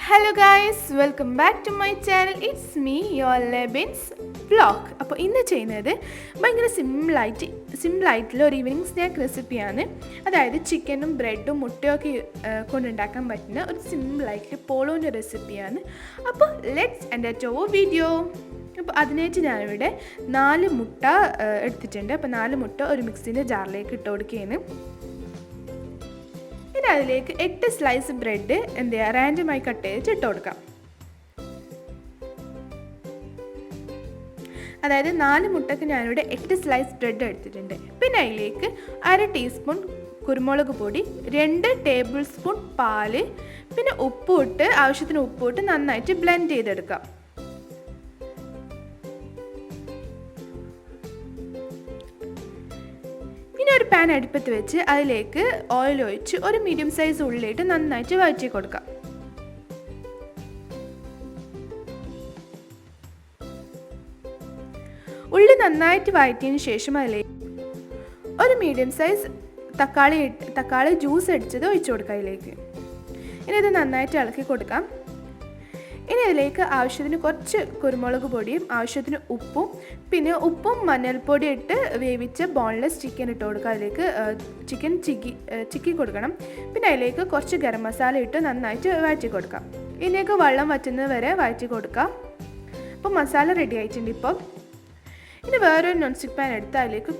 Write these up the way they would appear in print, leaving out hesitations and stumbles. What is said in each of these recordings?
Hello guys, welcome back to my channel. It's me, your Lebens vlog. അപ്പോൾ ഇന്ന് ചെയ്യുന്നത് ഭയങ്കര സിമ്പിളായിട്ടുള്ള ഒരു ഈവനിങ് സ്നാക്ക് റെസിപ്പിയാണ്. അതായത് ചിക്കനും ബ്രെഡും മുട്ടയൊക്കെ കൊണ്ടുണ്ടാക്കാൻ പറ്റുന്ന ഒരു സിമ്പിളായിട്ടുള്ള പോളോൻ്റെ റെസിപ്പിയാണ്. അപ്പോൾ ലെറ്റ്സ് എൻഡ് അവർ വീഡിയോ. അപ്പോൾ അതിനായിട്ട് ഞാനിവിടെ 4 മുട്ട എടുത്തിട്ടുണ്ട്. അപ്പോൾ 4 മുട്ട ഒരു മിക്സിൻ്റെ ജാറിലേക്ക് ഇട്ട് കൊടുക്കുകയാണ്. പിന്നെ അതിലേക്ക് 8 സ്ലൈസ് ബ്രെഡ് റാൻഡമായി കട്ട് ചെയ്ത് ഇട്ട് കൊടുക്കാം. അതായത് 4 മുട്ടയ്ക്ക് ഞാനിവിടെ 8 സ്ലൈസ് ബ്രെഡ് എടുത്തിട്ടുണ്ട്. പിന്നെ അതിലേക്ക് 1/2 ടീസ്പൂൺ കുരുമുളക് പൊടി, 2 ടേബിൾ സ്പൂൺ പാല്, പിന്നെ ഉപ്പിട്ട് ആവശ്യത്തിന് ഉപ്പിട്ട് നന്നായിട്ട് ബ്ലെൻഡ് ചെയ്തെടുക്കാം. പിന്നെ ഒരു പാൻ അടുപ്പത്ത് വെച്ച് അതിലേക്ക് ഓയിൽ ഒഴിച്ച് ഒരു മീഡിയം സൈസ് ഉള്ളിയിട്ട് നന്നായിട്ട് വഴറ്റി കൊടുക്കാം. ഉള്ളി നന്നായിട്ട് വഴറ്റിയതിന് ശേഷം അതിലേക്ക് ഒരു മീഡിയം സൈസ് തക്കാളി ജ്യൂസ് അടിച്ചത് ഒഴിച്ചു കൊടുക്കാം. അതിലേക്ക് ഇനി ഇത് നന്നായിട്ട് ഇളക്കി കൊടുക്കാം. ഇനി അതിലേക്ക് ആവശ്യത്തിന് കുറച്ച് കുരുമുളക് പൊടിയും ആവശ്യത്തിന് ഉപ്പും പിന്നെ മഞ്ഞൾപ്പൊടി ഇട്ട് വേവിച്ച ബോൺലെസ് ചിക്കൻ ഇട്ട് കൊടുക്കുക. അതിലേക്ക് ചിക്കൻ ചിക്കി കൊടുക്കണം. പിന്നെ അതിലേക്ക് കുറച്ച് ഗരം മസാല ഇട്ട് നന്നായിട്ട് വഴറ്റി കൊടുക്കാം. ഇതിലേക്ക് വെള്ളം വറ്റുന്നത് വരെ വഴറ്റി കൊടുക്കാം. അപ്പോൾ മസാല റെഡി ആയിട്ടുണ്ട്. ഇപ്പോൾ ഇനി വേറൊരു നോൺ സ്റ്റിക്ക് പാൻ എടുത്ത് അതിലേക്ക്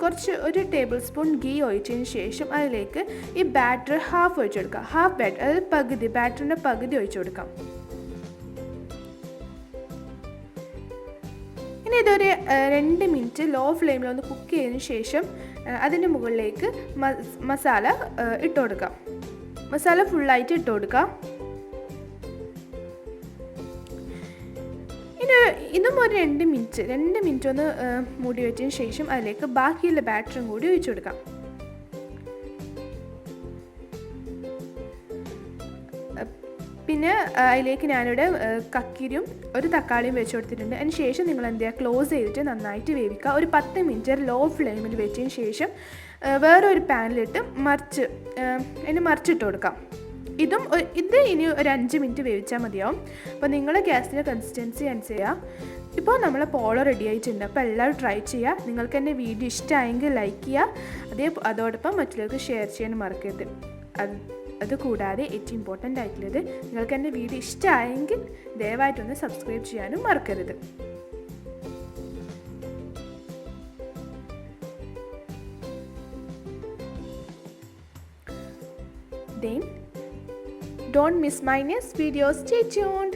ഒരു ടേബിൾ സ്പൂൺ ഗീ ഒഴിച്ചതിന് ശേഷം അതിലേക്ക് ഈ ബാറ്റർ ഹാഫ് ഒഴിച്ചു കൊടുക്കാം. ഹാഫ് ബാറ്റർ അതായത് ബാറ്ററിൻ്റെ പകുതി ഒഴിച്ചു കൊടുക്കാം. ഇനി ഇതൊരു 2 മിനിറ്റ് ലോ ഫ്ലെയിമിൽ ഒന്ന് കുക്ക് ചെയ്തതിന് ശേഷം അതിൻ്റെ മുകളിലേക്ക് മസാല ഇട്ട് കൊടുക്കാം. മസാല ഫുള്ളായിട്ട് ഇട്ട് കൊടുക്കാം. ഇനി ഇതും ഒരു 2 മിനിറ്റ് ഒന്ന് മൂടി വെച്ചതിന് ശേഷം അതിലേക്ക് ബാക്കിയുള്ള ബാറ്ററും കൂടി ഒഴിച്ചു കൊടുക്കാം. പിന്നെ അതിലേക്ക് ഞാനിവിടെ കക്കിരിയും ഒരു തക്കാളിയും വെച്ച് കൊടുത്തിട്ടുണ്ട്. അതിന് ശേഷം നിങ്ങൾ എന്ത് ചെയ്യുക, ക്ലോസ് ചെയ്തിട്ട് നന്നായിട്ട് വേവിക്കുക. ഒരു 10 മിനിറ്റ് ലോ ഫ്ലെയിമിൽ വെച്ചതിന് ശേഷം വേറൊരു പാനിലിട്ട് മറിച്ചിട്ട് കൊടുക്കാം. ഇത് ഇനി ഒരു 5 മിനിറ്റ് വേവിച്ചാൽ മതിയാവും. അപ്പോൾ നിങ്ങളുടെ ഗ്യാസിൻ്റെ കൺസിസ്റ്റൻസി അനുസരിച്ച് ഇപ്പോൾ നമ്മളെ പോളോ റെഡി ആയിട്ടുണ്ട്. അപ്പോൾ എല്ലാവരും ട്രൈ ചെയ്യുക. നിങ്ങൾക്ക് എൻ്റെ വീഡിയോ ഇഷ്ടമായെങ്കിൽ ലൈക്ക് ചെയ്യുക. അതോടൊപ്പം മറ്റുള്ളവർക്ക് ഷെയർ ചെയ്യാൻ മറക്കരുത്. അതുകൂടാതെ ഏറ്റവും ഇമ്പോർട്ടൻ്റ് ആയിട്ടുള്ളത്, നിങ്ങൾക്ക് എൻ്റെ വീഡിയോ ഇഷ്ടമായെങ്കിൽ ദയവായിട്ടൊന്ന് സബ്സ്ക്രൈബ് ചെയ്യാനും മറക്കരുത്. Then don't miss my next video. Stay tuned.